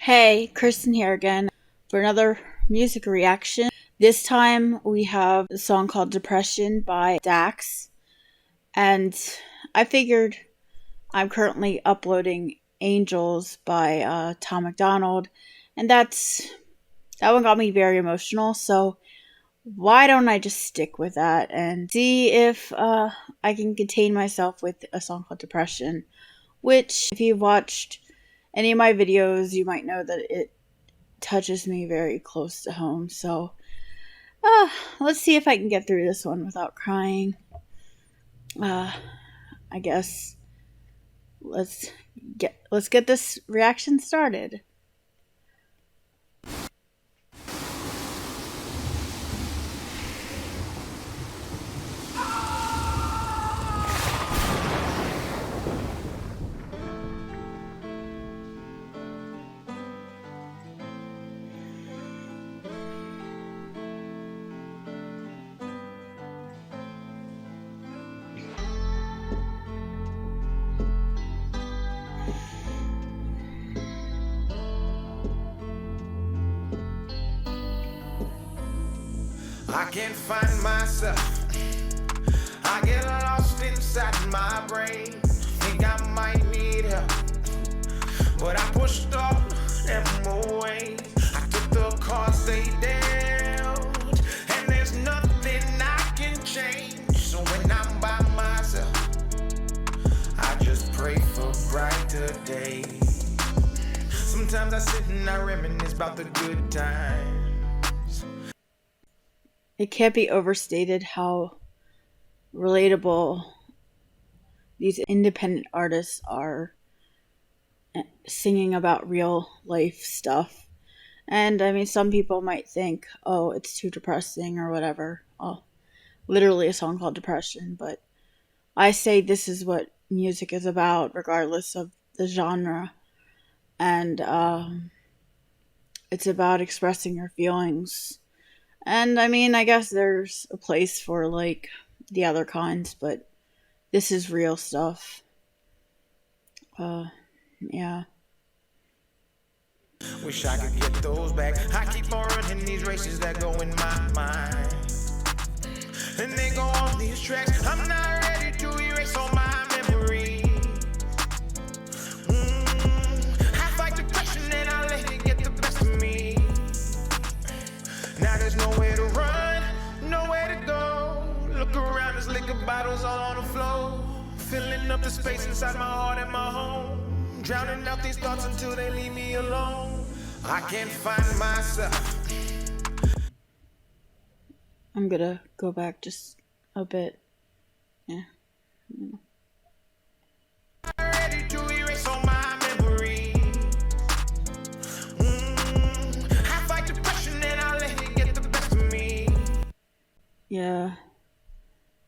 Hey, Kristen here again for another music reaction. This time we have a song called Depression by Dax. And I figured I'm currently uploading Angels by Tom MacDonald. And that one got me very emotional. So why don't I just stick with that and see if I can contain myself with a song called Depression. Which, if you've watched any of my videos, you might know that it touches me very close to home. So, let's see if I can get through this one without crying. I guess let's get this reaction started. I can't find myself. I get lost inside my brain. Think I might need help, but I pushed all them away. I took the cards they dealt, and there's nothing I can change. So when I'm by myself, I just pray for brighter days. Sometimes I sit and I reminisce about the good times. It can't be overstated how relatable these independent artists are singing about real life stuff. And I mean, some people might think, oh, it's too depressing or whatever. Oh, literally a song called Depression. But I say this is what music is about, regardless of the genre. And it's about expressing your feelings. And I mean, I guess there's a place for like the other kinds, but this is real stuff. Yeah. Wish I could get those back. I keep on running these races that go in my mind, and they go on these tracks. I'm not ready to erase all my memories. I fight depression and I let it get the best of me. Now there's nowhere to run, nowhere to go. Look around, there's liquor bottles all on the floor, filling up the space inside my heart and my home, drowning out these thoughts until they leave me alone. I can't find myself. I'm gonna go back just a bit. Yeah. Ready to erase all my memories. I fight depression and I let it get the best of me. Yeah.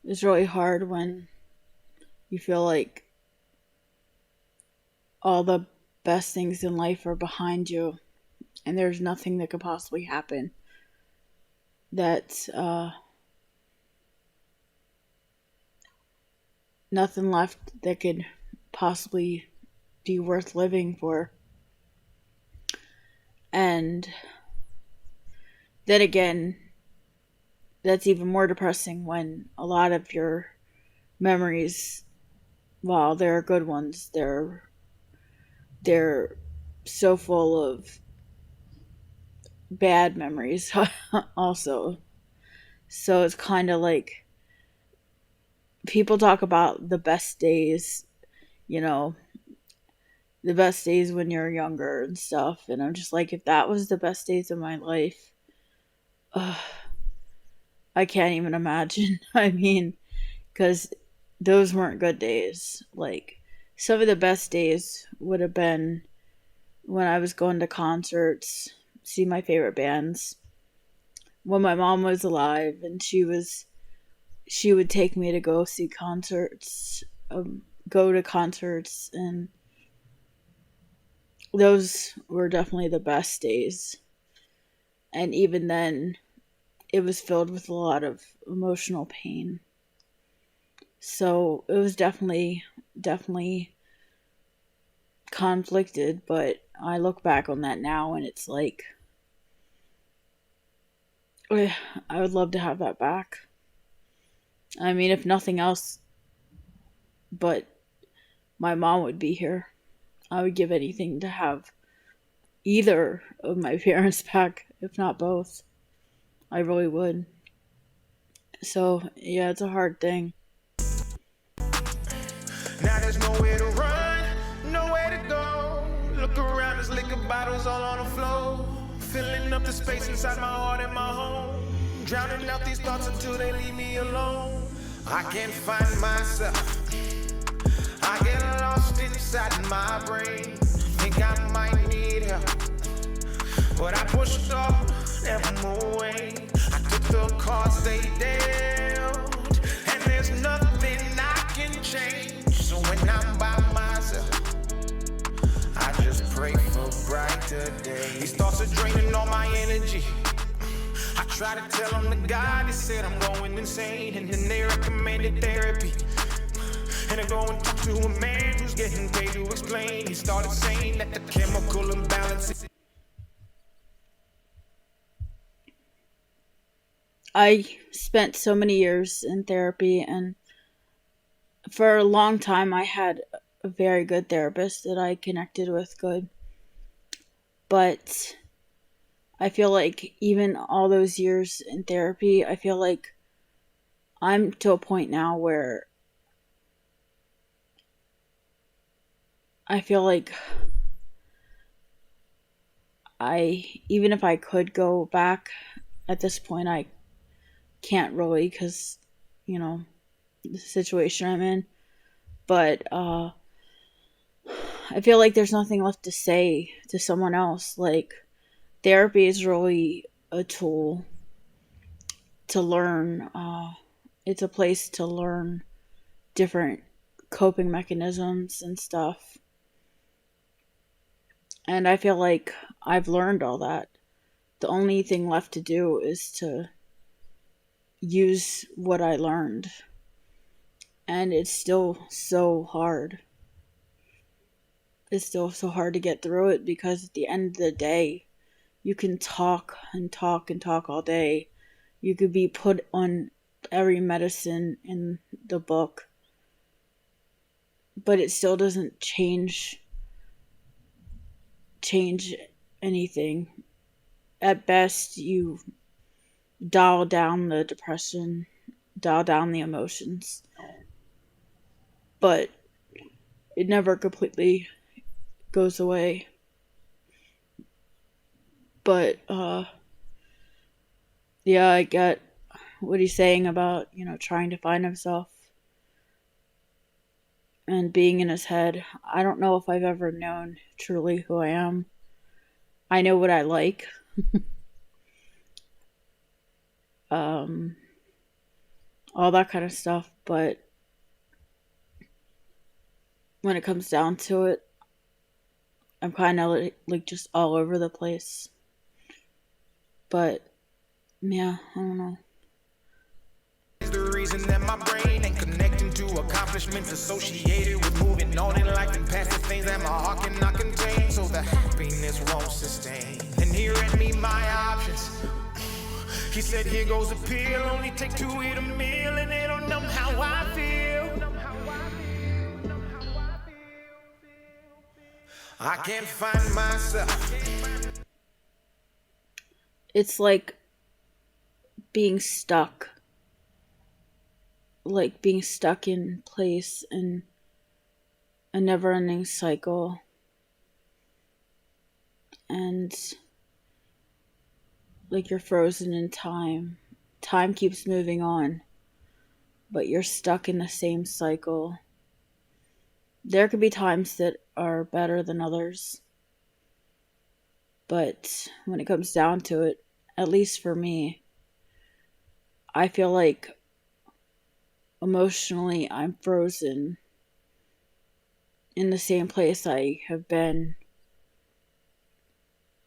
It's really hard when you feel like all the best things in life are behind you and there's nothing that could possibly happen that's nothing left that could possibly be worth living for. And then again, that's even more depressing when a lot of your memories, while they're good ones, they're so full of bad memories also. So it's kind of like people talk about the best days, you know, the best days when you're younger and stuff. And I'm just like, if that was the best days of my life, I can't even imagine. I mean, because those weren't good days. Like, some of the best days would have been when I was going to concerts, see my favorite bands, when my mom was alive and she would take me to go see concerts, go to concerts, and those were definitely the best days. And even then, it was filled with a lot of emotional pain. So it was definitely conflicted, but I look back on that now and it's like, I would love to have that back. I mean, if nothing else, but my mom would be here. I would give anything to have either of my parents back, if not both. I really would. So, yeah, it's a hard thing. Now there's nowhere to run, nowhere to go. Look around, there's liquor bottles all on the floor. Filling up the space inside my heart and my home. Drowning out these thoughts until they leave me alone. I can't find myself. I get lost inside my brain. Think I might need help, but I pushed off, never move away. I took the cards they dealt, and there's nothing I can change. So when I'm by myself, I just pray for brighter days. These thoughts are draining all my energy. I try to tell them the God, they said I'm going insane, and then they recommended therapy. And I go and talk to a man who's getting paid to explain. He started saying that the chemical imbalance. I spent so many years in therapy, and for a long time I had a very good therapist that I connected with good. But I feel like even all those years in therapy, I feel like I'm to a point now where I feel like even if I could go back at this point, I can't really because, the situation I'm in. But I feel like there's nothing left to say to someone else. Like, therapy is really a tool to learn. It's a place to learn different coping mechanisms and stuff. And I feel like I've learned all that. The only thing left to do is to use what I learned. And it's still so hard. It's still so hard to get through it because at the end of the day, you can talk and talk and talk all day. You could be put on every medicine in the book, but it still doesn't change anything. At best, you dial down the depression, dial down the emotions, but it never completely goes away. But yeah, I get what he's saying about, trying to find himself and being in his head. I don't know if I've ever known truly who I am. I know what I like. All that kind of stuff, but when it comes down to it, I'm kind of like just all over the place. But yeah, I don't know. Is the reason that my brain ain't connecting to accomplishments associated with moving on in life and past the things that my heart cannot contain, so the happiness won't sustain. And he read me my options. He said, here goes a pill, only take 2 to eat a meal, and they don't know how I feel. I can't find myself. It's like being stuck. Like being stuck in place in a never-ending cycle. And like you're frozen in time. Time keeps moving on, but you're stuck in the same cycle. There could be times that are better than others, but when it comes down to it, at least for me, I feel like emotionally I'm frozen in the same place I have been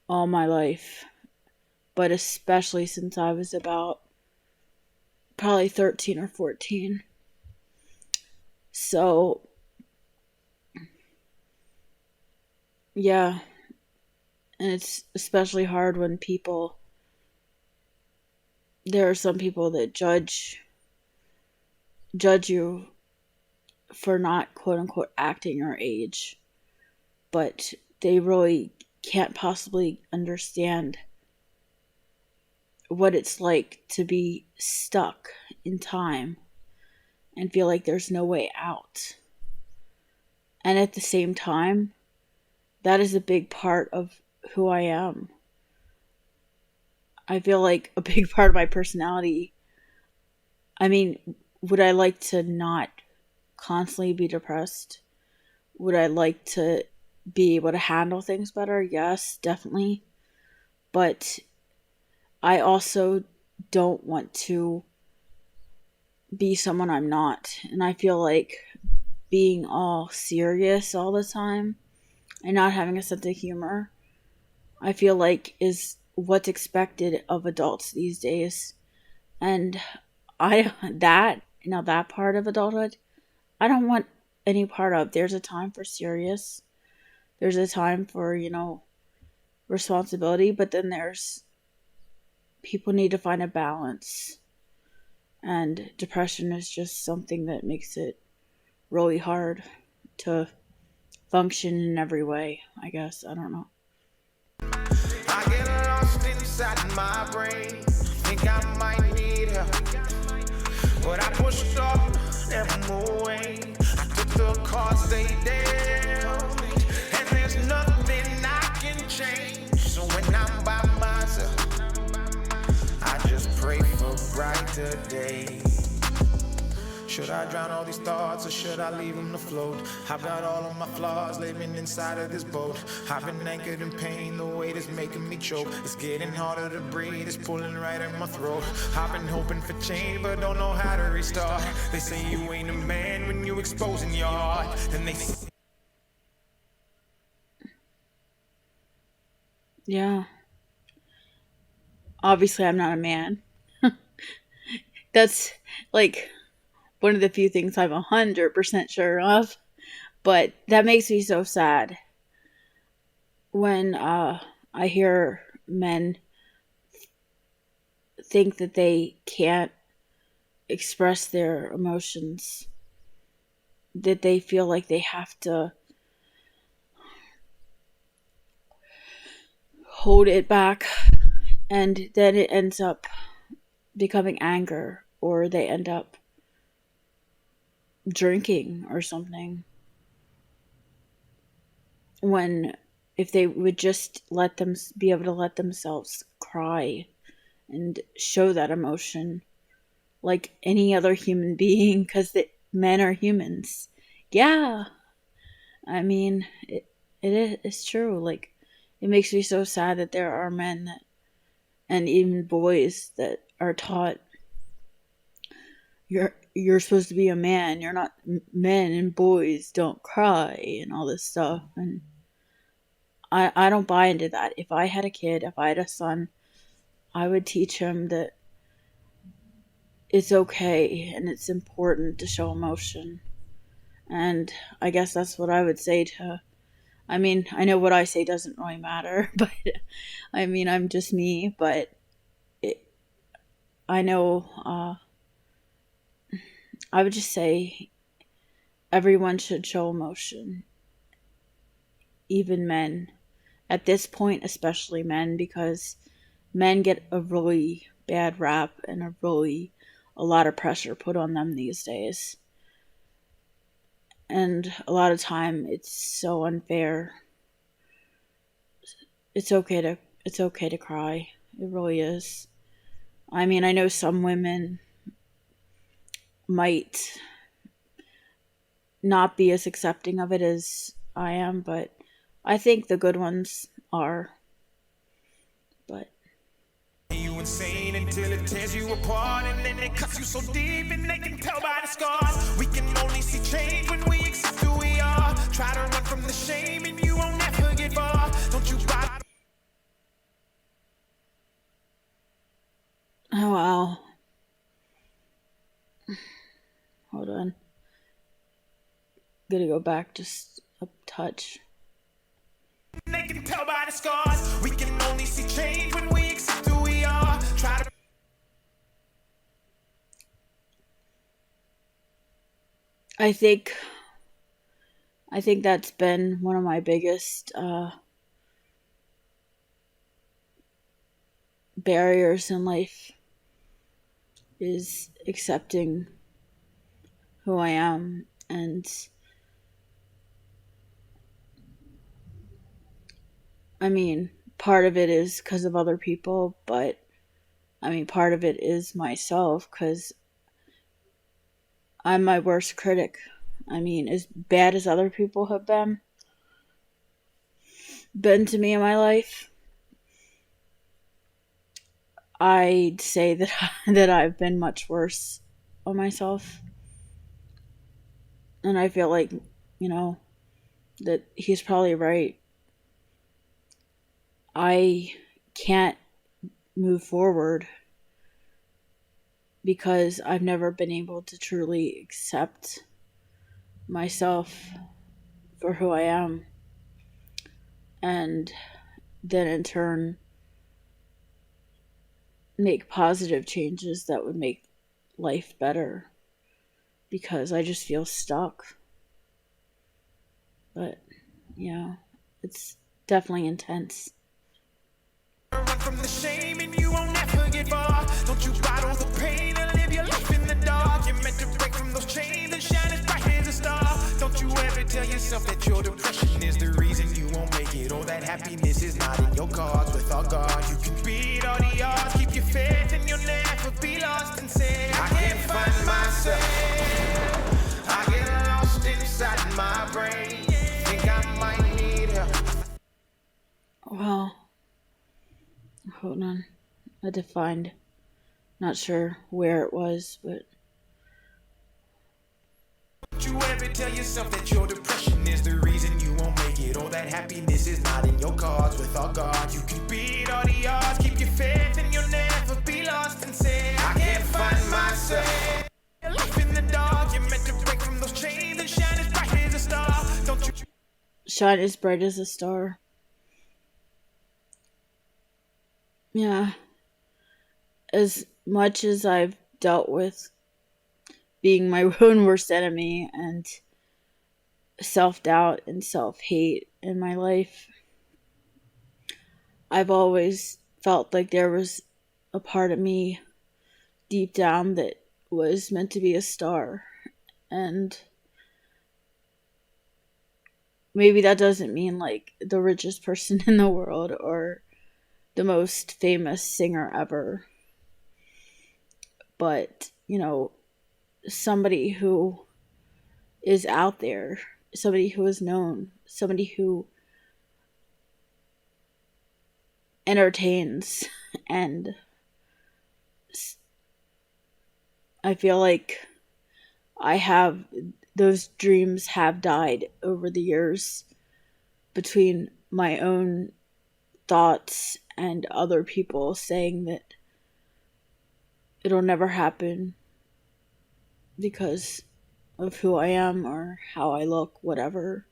all my life, but especially since I was about probably 13 or 14. So Yeah, and it's especially hard when there are some people that judge you for not quote unquote acting your age, but they really can't possibly understand what it's like to be stuck in time and feel like there's no way out. And at the same time, that is a big part of who I am. I feel like a big part of my personality. I mean, would I like to not constantly be depressed? Would I like to be able to handle things better? Yes, definitely. But I also don't want to be someone I'm not. And I feel like being all serious all the time and not having a sense of humor, I feel like is what's expected of adults these days. And that part of adulthood, I don't want any part of. There's a time for serious. There's a time for, responsibility, but then there's people need to find a balance. And depression is just something that makes it really hard to function in every way, I guess. I don't know. I get lost inside my brain. Think I might need help. But I pushed off, never move away. I took the cards they dealt. And there's nothing I can change. So when I'm by myself, I just pray for brighter days. Should I drown all these thoughts or should I leave them to float? I've got all of my flaws living inside of this boat. I've been anchored in pain, the weight is making me choke. It's getting harder to breathe, it's pulling right at my throat. I've been hoping for change, but don't know how to restart. They say you ain't a man when you exposing your heart. Then they say Yeah. Obviously, I'm not a man. That's like one of the few things I'm 100% sure of. But that makes me so sad when I hear men think that they can't express their emotions, that they feel like they have to hold it back, and then it ends up becoming anger, or they end up drinking or something. When if they would just let them be able to let themselves cry and show that emotion like any other human being, because men are humans. Yeah, I mean, it's true. Like, it makes me so sad that there are men that, and even boys that are taught you're supposed to be a man. You're not. Men and boys don't cry and all this stuff. And I don't buy into that. If I had a kid, if I had a son, I would teach him that it's okay and it's important to show emotion. And I guess that's what I would say to. I mean, I know what I say doesn't really matter, but I mean, I'm just me, but it, I know, I would just say everyone should show emotion, even men. At this point, especially men, because men get a really bad rap and a lot of pressure put on them these days. And a lot of time it's so unfair. It's okay to cry. It really is. I mean, I know some women might not be as accepting of it as I am, but I think the good ones are. But you insane until it tears you apart, and then it cuts you so deep, and they can tell by the scars. We can only see change when we accept who we are. Try to run from the shame, and you won't ever get far. Don't you buy? oh wow. Hold on. Gotta go back just a touch. They can tell by the scars. We can only see change when we accept who we are. Try to I think that's been one of my biggest barriers in life, is accepting who I am. And I mean, part of it is because of other people, but I mean, part of it is myself, because I'm my worst critic. I mean, as bad as other people have been to me in my life, I'd say that that I've been much worse on myself. And I feel like, that he's probably right. I can't move forward because I've never been able to truly accept myself for who I am, and then in turn make positive changes that would make life better, because I just feel stuck. But yeah, it's definitely intense. run from the shame and you won't ever get far. Don't you bottle the pain and live your life in the dark. You're meant to break from those chains and shine as bright as a star. Don't you ever tell yourself that your depression is the reason you won't make it, or that happiness is not in your cards. Without God, you can beat all the odds. Keep your faith and you'll never be lost and say, I can't find myself. I get lost inside my brain. Think I might need help. Well, hold on. I defined. Not sure where it was, but Don't you ever tell yourself that your depression is the reason you won't make it, or that happiness is not in your cards. Without God, you can beat all the odds. Keep your faith and you'll never be lost and say, I can't find myself. Your life in the dark, you're meant to break from those chains and shine as bright as a star. Don't you shine as bright as a star. Yeah. As much as I've dealt with being my own worst enemy and self-doubt and self-hate in my life, I've always felt like there was a part of me deep down that was meant to be a star. And maybe that doesn't mean like the richest person in the world or the most famous singer ever, but somebody who is out there, somebody who is known, somebody who entertains. And I feel like those dreams have died over the years between my own thoughts and other people saying that it'll never happen because of who I am or how I look, whatever.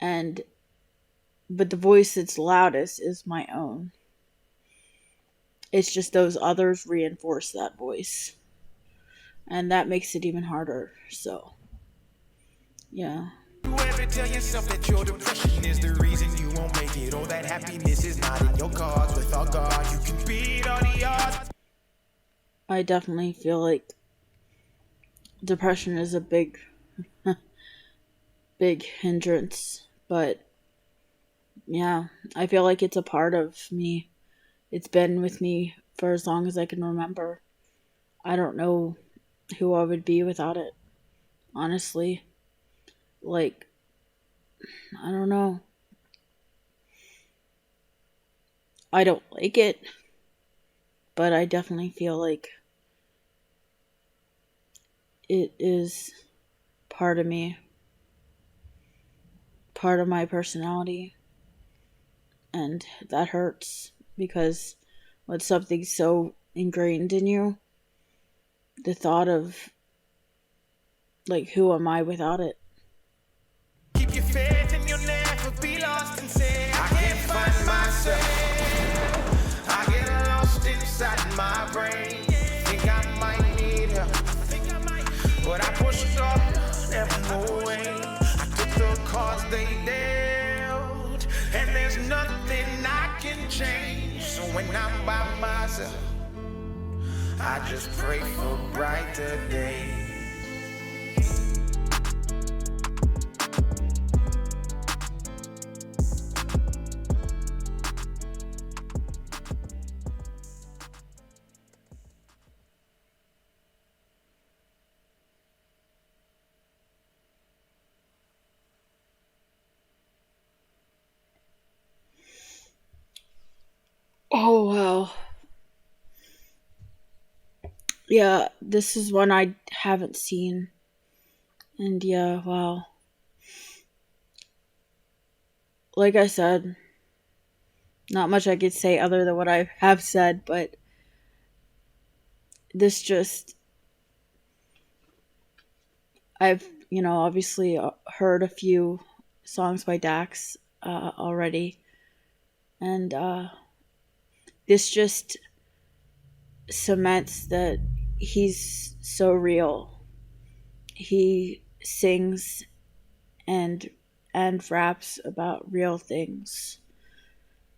But the voice that's loudest is my own. It's just those others reinforce that voice. And that makes it even harder. So, yeah. You ever tell yourself that your depression is the reason you won't make it, or that happiness is not in your cards. Without God, you can beat all the odds. I definitely feel like depression is a big hindrance, but yeah, I feel like it's a part of me. It's been with me for as long as I can remember. I don't know who I would be without it, honestly. Like, I don't know. I don't like it, but I definitely feel like it is part of me, part of my personality, and that hurts because when something's so ingrained in you, the thought of like, who am I without it? Keep your faith and you'll never be lost and say, they dealt, and there's nothing I can change. So when I'm by myself, I just pray for brighter days. Oh, wow. Yeah, this is one I haven't seen. And yeah, wow. Like I said, not much I could say other than what I have said, but this just. I've, obviously heard a few songs by Dax already. And this just cements that he's so real. He sings and raps about real things,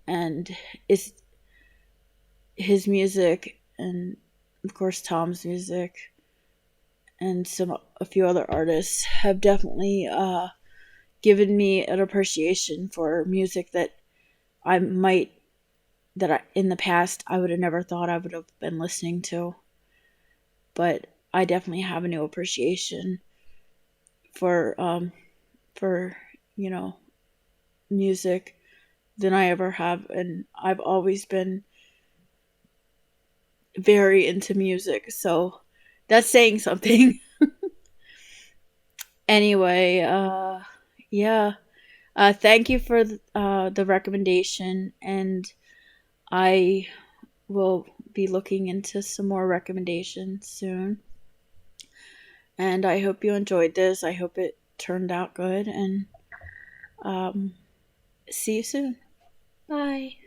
and it's his music, and of course Tom's music, and a few other artists have definitely given me an appreciation for music that in the past I would have never thought I would have been listening to. But I definitely have a new appreciation for music than I ever have, and I've always been very into music, so that's saying something. Anyway, yeah. Thank you for the recommendation, and I will be looking into some more recommendations soon. And I hope you enjoyed this. I hope it turned out good, and see you soon. Bye.